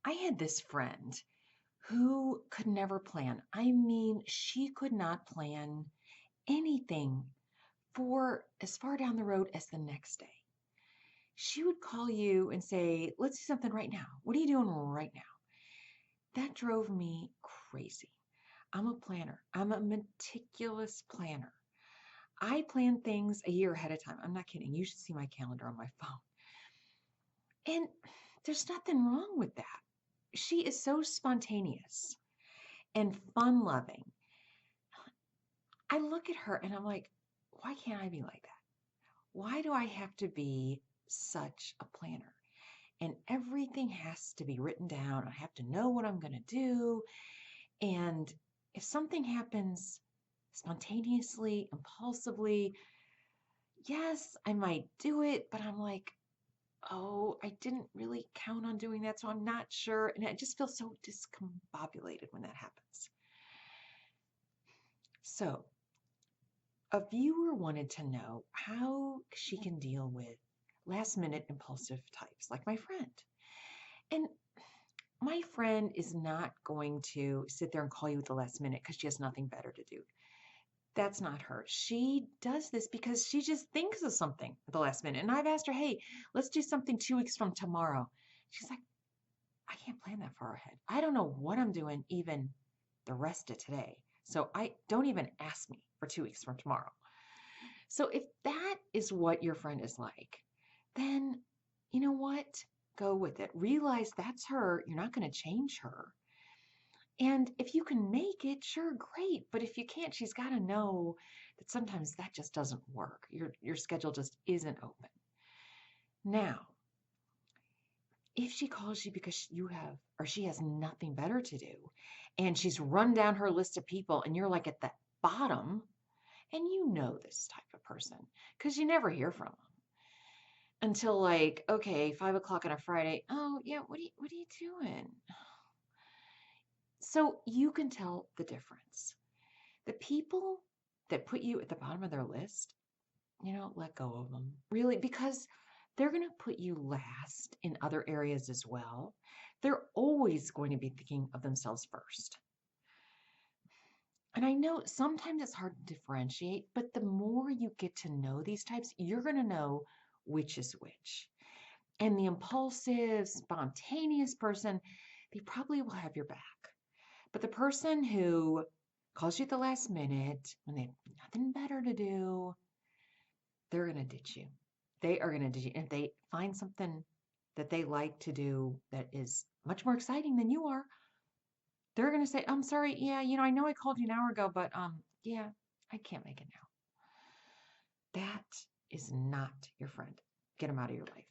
I had this friend who could never plan. I mean, she could not plan anything for as far down the road as the next day. She would call you and say, let's do something right now. What are you doing right now? That drove me crazy. I'm a planner, I'm a meticulous planner. I plan things a year ahead of time. I'm not kidding. You should see my calendar on my phone. And there's nothing wrong with that. She is so spontaneous and fun loving. I look at her and I'm like, why can't I be like that? Why do I have to be such a planner? And everything has to be written down. I have to know what I'm going to do. And if something happens spontaneously, impulsively, yes, I might do it, but I'm like, oh, I didn't really count on doing that, so I'm not sure. And I just feel so discombobulated when that happens. So, a viewer wanted to know how she can deal with last minute impulsive types like my friend. And my friend is not going to sit there and call you at the last minute because she has nothing better to do. That's not her. She does this because she just thinks of something at the last minute. And I've asked her, hey, let's do something 2 weeks from tomorrow. She's like, I can't plan that far ahead. I don't know what I'm doing even the rest of today. So I don't even ask me for 2 weeks from tomorrow. So if that is what your friend is like, then you know what? Go with it. Realize that's her. You're not going to change her. And if you can make it, sure, great. But if you can't, she's got to know that sometimes that just doesn't work. Your schedule just isn't open. Now, if she calls you because you have or she has nothing better to do and she's run down her list of people and you're like at the bottom and you know this type of person because you never hear from them until like, okay, 5 o'clock on a Friday. Oh yeah, what are you doing? So you can tell the difference. The people that put you at the bottom of their list, let go of them. Really, because they're going to put you last in other areas as well. They're always going to be thinking of themselves first. And I know sometimes it's hard to differentiate, but the more you get to know these types, you're going to know which is which. And the impulsive, spontaneous person, they probably will have your back. But the person who calls you at the last minute when they have nothing better to do, they're going to ditch you. They are going to ditch you. And if they find something that they like to do that is much more exciting than you are, they're going to say, I'm sorry. Yeah, I know I called you an hour ago, but yeah, I can't make it now. That is not your friend. Get them out of your life.